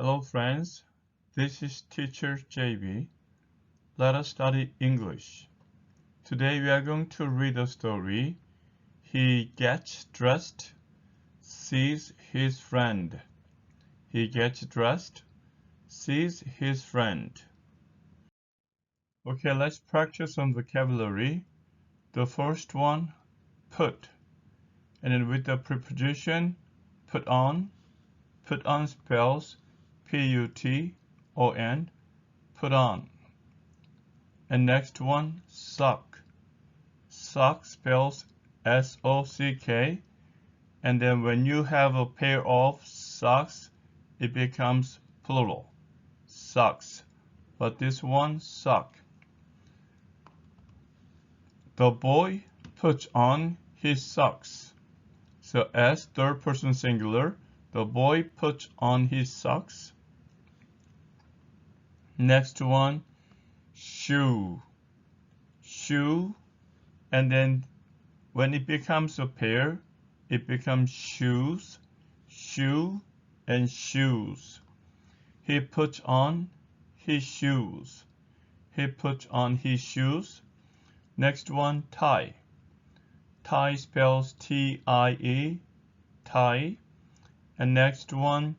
Hello friends, this is teacher JB. Let us study English. Today we are going to read a story. He gets dressed, sees his friend. He gets dressed, sees his friend. Okay, let's practice some vocabulary. The first one, put. And then with the preposition, put on spells P-U-T-O-N, put on. And next one, sock. Sock spells S-O-C-K. And then when you have a pair of socks, it becomes plural, socks. But this one, sock. The boy puts on his socks. So S, third person singular. The boy puts on his socks. Next one, shoe. Shoe. And then when it becomes a pair, it becomes shoes, shoe, and shoes. He puts on his shoes. He puts on his shoes. Next one, tie. Tie spells T-I-E, tie. And next one,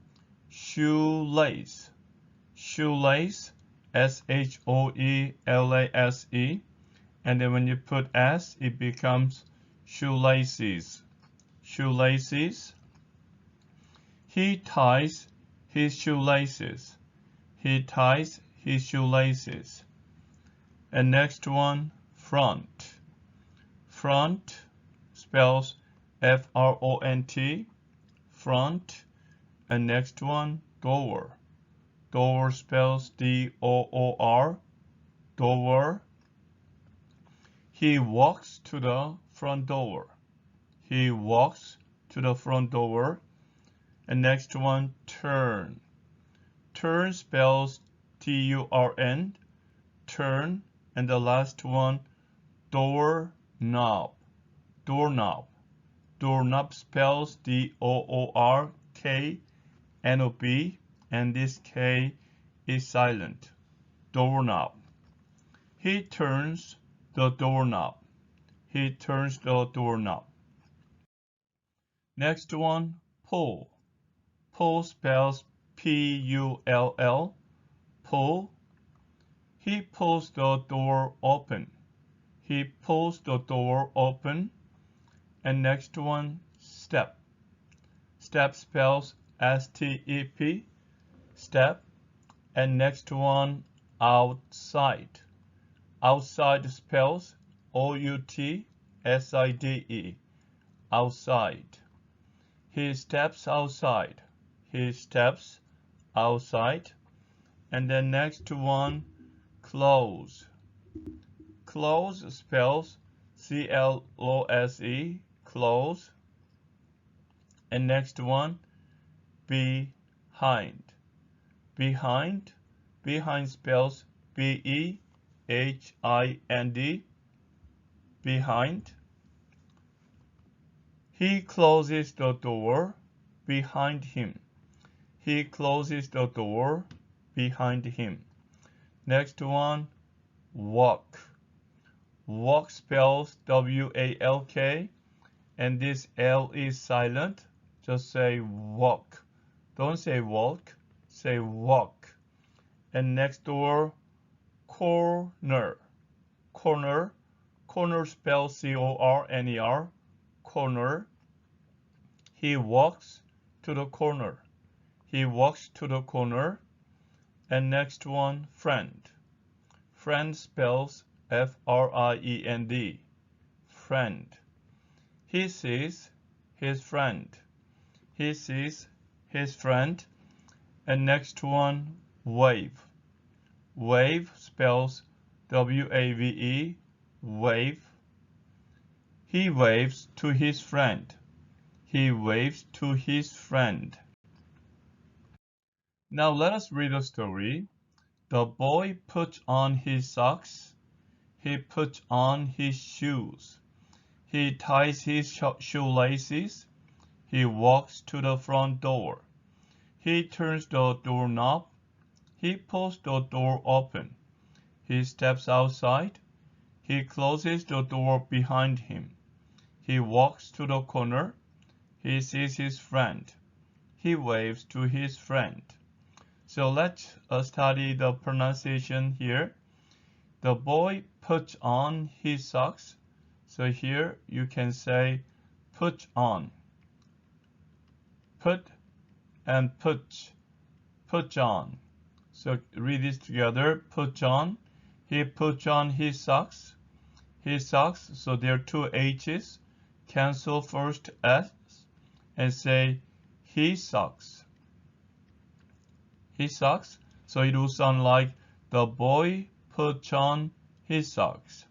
shoelace. Shoelace, S-H-O-E-L-A-S-E. And then when you put S, it becomes shoelaces. Shoelaces. He ties his shoelaces. He ties his shoelaces. And next one, front. Front spells F-R-O-N-T. Front. And next one, door. Door spells D-O-O-R. Door. He walks to the front door. He walks to the front door. And next one, turn. Turn spells T-U-R-N. Turn. And the last one, doorknob. Doorknob. Doorknob spells D-O-O-R-K-N-O-B. And this K is silent. Doorknob. He turns the doorknob. He turns the doorknob. Next one, pull. Pull spells P-U-L-L. Pull. He pulls the door open. He pulls the door open. And next one, step. Step spells S-T-E-P. Step. And next one, outside. Outside spells O-U-T-S-I-D-E. Outside. He steps outside. He steps outside. And then next one, close. Close spells C-L-O-S-E. Close. And next one, behind. Behind. Behind spells B-E-H-I-N-D. Behind. He closes the door behind him. He closes the door behind him. Next one, walk. Walk spells W-A-L-K. And this L is silent. Just say walk. Don't say walk. Say walk. And next door, corner. Corner. Corner spells C-O-R-N-E-R. Corner. He walks to the corner. He walks to the corner. And next one, friend. Friend spells F-R-I-E-N-D. Friend. He sees his friend. He sees his friend. And next one, wave. Wave spells W-A-V-E. Wave. He waves to his friend. He waves to his friend. Now let us read a story. The boy puts on his socks. He puts on his shoes. He ties his shoelaces. He walks to the front door. He turns the doorknob. He pulls the door open. He steps outside. He closes the door behind him. He walks to the corner. He sees his friend. He waves to his friend. So let's study the pronunciation here. The boy puts on his socks. So here you can say put on. Put and put on. So read this together. Put on. He puts on his socks. His socks. So there are two H's. Cancel first S and say his socks. His socks. So it will sound like the boy puts on his socks.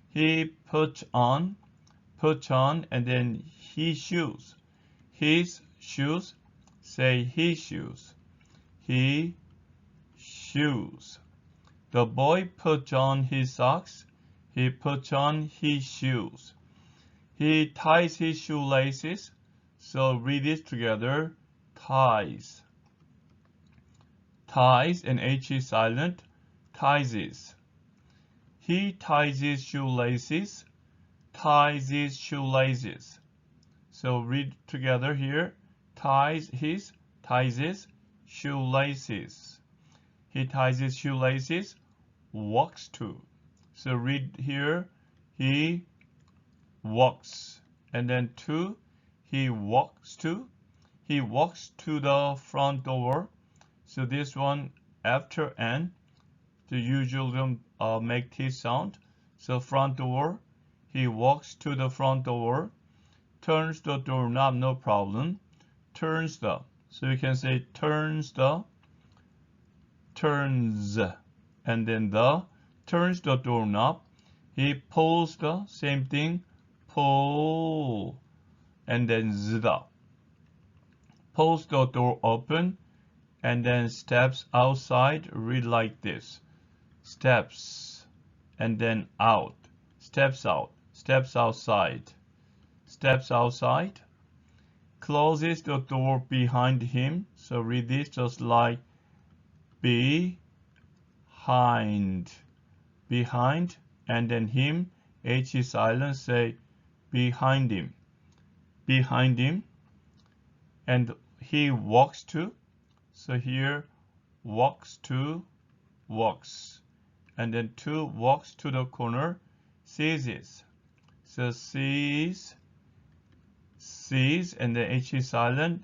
He puts on, and then his shoes. His shoes. Say his shoes. He shoes. The boy puts on his socks. He puts on his shoes. He ties his shoelaces. So read this together. Ties. Ties and H is silent. Ties. He ties his shoelaces. Ties his shoelaces. So read together here. Ties his shoelaces. He ties his shoelaces. Walks to. So read here. He walks. And then to. He walks to. He walks to the front door. So this one after N, the usual make T sound. So front door. He walks to the front door. Turns the doorknob, no problem. Turns the. So you can say turns the. Turns. And then the. Turns the doorknob. He pulls the. Same thing. Pull. And then the. Pulls the door open. And then steps outside. Read like this. Steps. And then out. Steps out. Steps outside. Steps outside. Closes the door behind him. So read this just like behind. Behind. And then him. H is silent. Say behind him. Behind him. And he walks to. So here walks to. Walks. And then to walks to the corner. Seizes. So sees. Sees, and the H is silent.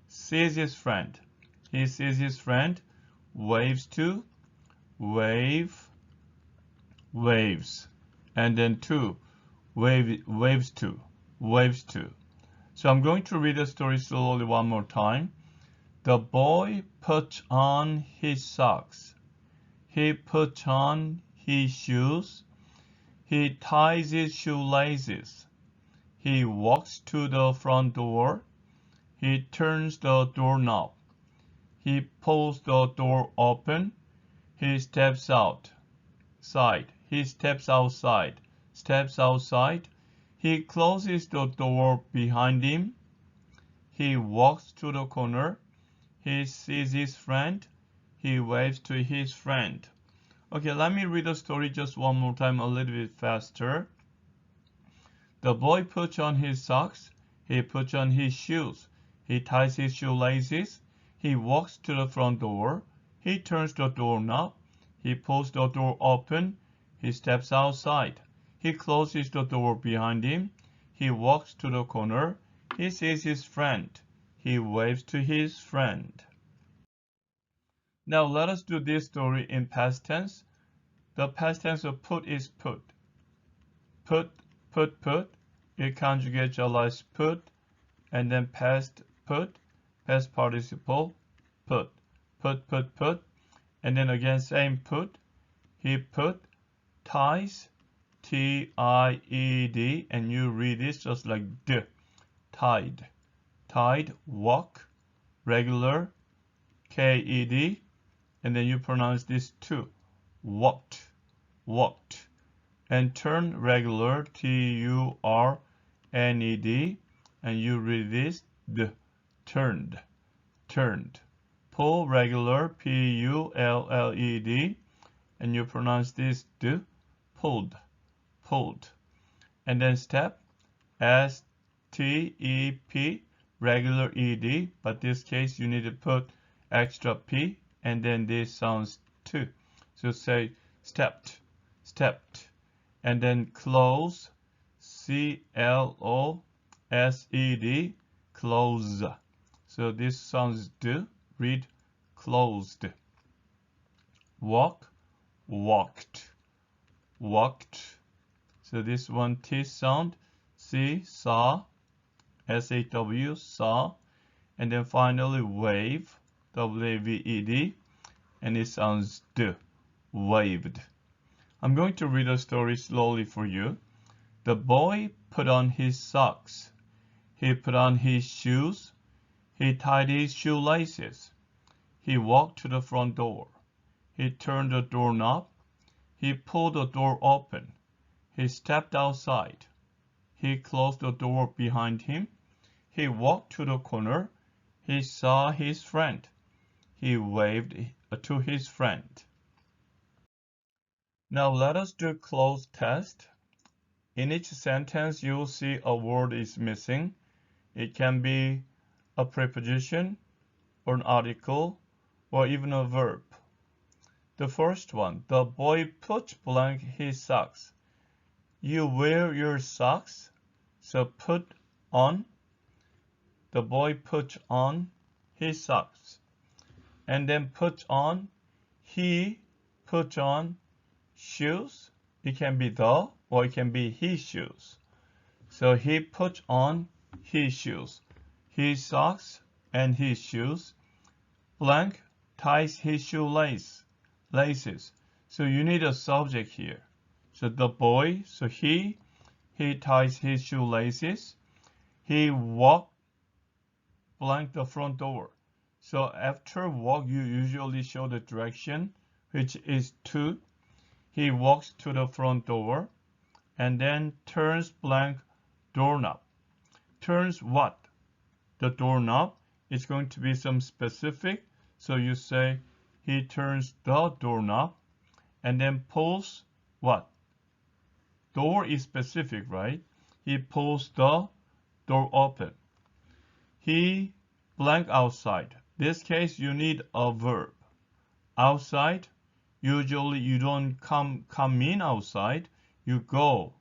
Sees his friend. He sees his friend. Waves to. Wave. Waves. And then to. Waves to. Waves to. So I'm going to read the story slowly one more time. The boy puts on his socks. He puts on his shoes. He ties his shoelaces. He walks to the front door. He turns the doorknob. He pulls the door open. He steps outside. He steps outside. Steps outside. He closes the door behind him. He walks to the corner. He sees his friend. He waves to his friend. Okay, let me read the story just one more time, a little bit faster. The boy puts on his socks. He puts on his shoes. He ties his shoelaces. He walks to the front door. He turns the doorknob. He pulls the door open. He steps outside. He closes the door behind him. He walks to the corner. He sees his friend. He waves to his friend. Now let us do this story in past tense. The past tense of put is put. Put. It conjugates as put, and then past put, past participle, put, and then again same put. He put, ties, T-I-E-D, and you read this just like d, tied, walk, regular, K-E-D, and then you pronounce this too, walked, and turn, regular, T-U-R-N-E-D, and you read this, d, turned. pull, regular, P-U-L-L-E-D, and you pronounce this D, pulled, pulled. And then step, S-T-E-P, regular E-D, but this case you need to put extra P, and then this sounds T. So say stepped, stepped, and then close, C-L-O-S-E-D, close. So this sounds D, read closed. Walk, walked, walked. So this one T sound, C, saw, S-A-W, saw, and then finally wave, W-A-V-E-D, and it sounds D, waved. I'm going to read a story slowly for you. The boy put on his socks. He put on his shoes. He tied his shoelaces. He walked to the front door. He turned the doorknob. He pulled the door open. He stepped outside. He closed the door behind him. He walked to the corner. He saw his friend. He waved to his friend. Now let us do cloze test. In each sentence, you will see a word is missing. It can be a preposition, or an article, or even a verb. The first one, the boy put blank his socks. You wear your socks, so put on. The boy put on his socks. And then put on, he put on shoes. It can be the, or it can be his shoes. So he put on his shoes, his socks and his shoes. Blank ties his shoelaces. So you need a subject here. So the boy, so he ties his shoelaces. He walked blank the front door. So after walk, you usually show the direction, which is to. He walks to the front door and then turns blank doorknob. Turns what? The doorknob is going to be some specific. So you say he turns the doorknob and then pulls what? Door is specific, right? He pulls the door open. He blank outside. This case you need a verb. Outside, usually you don't come in outside, you go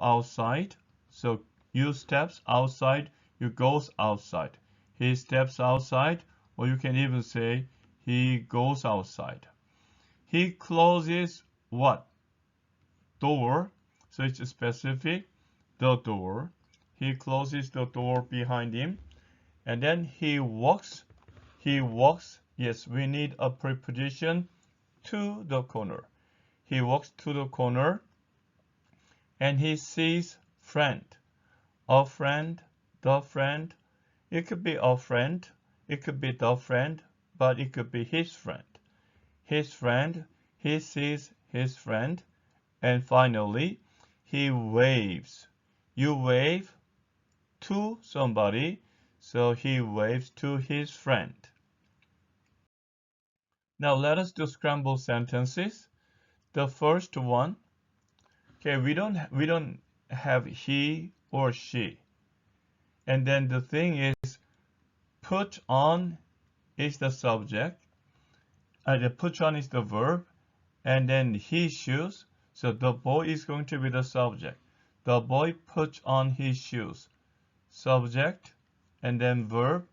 outside. So you steps outside, you goes outside. He steps outside, or you can even say he goes outside. He closes what? Door. So it's specific, the door. He closes the door behind him. And then he walks. Yes, we need a preposition, to the corner. He walks to the corner and he sees friend. A friend, the friend. It could be a friend, it could be the friend, but it could be his friend. His friend, he sees his friend. And finally, he waves. You wave to somebody, so he waves to his friend. Now let us do scramble sentences. The first one, okay, we don't have he or she. And then the thing is, put on is the subject. The put on is the verb, and then his shoes. So the boy is going to be the subject. The boy put on his shoes. Subject, and then verb.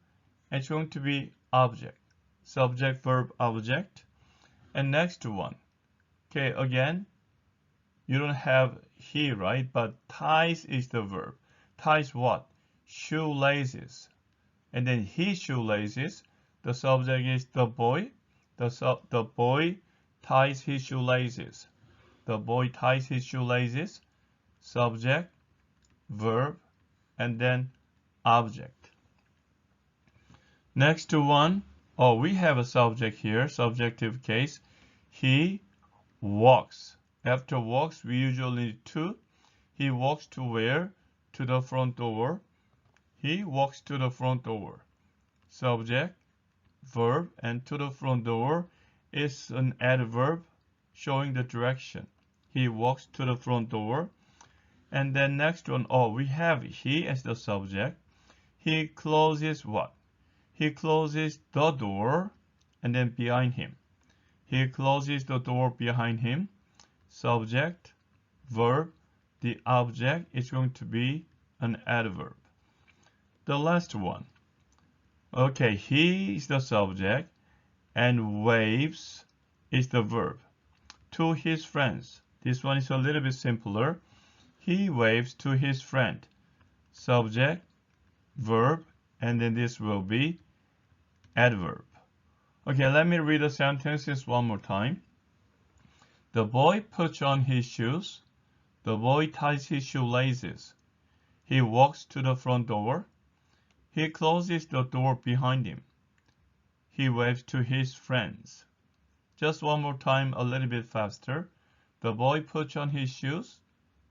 And it's going to be object. Subject, verb, object. And next one. Okay, again, you don't have he, right? But ties is the verb. Ties what? Shoelaces. And then his shoelaces. The subject is the boy. The boy ties his shoelaces. The boy ties his shoelaces. Subject, verb, and then object. Next one. Oh, we have a subject here, subjective case. He walks. After walks, we usually need to. He walks to where? To the front door. He walks to the front door. Subject, verb, and to the front door is an adverb showing the direction. He walks to the front door. And then next one, we have he as the subject. He closes what? He closes the door and then behind him. He closes the door behind him. Subject, verb, the object is going to be an adverb. The last one. Okay, he is the subject and waves is the verb. To his friends. This one is a little bit simpler. He waves to his friend. Subject, verb, and then this will be adverb. Okay, let me read the sentences one more time. The boy puts on his shoes. The boy ties his shoelaces. He walks to the front door. He closes the door behind him. He waves to his friends. Just one more time, a little bit faster. The boy puts on his shoes.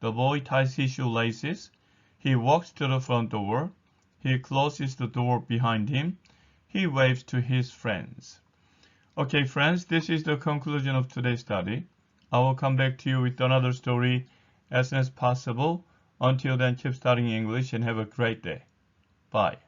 The boy ties his shoelaces. He walks to the front door. He closes the door behind him. He waves to his friends. Okay, friends, this is the conclusion of today's study. I will come back to you with another story as soon as possible. Until then, keep studying English and have a great day. Bye.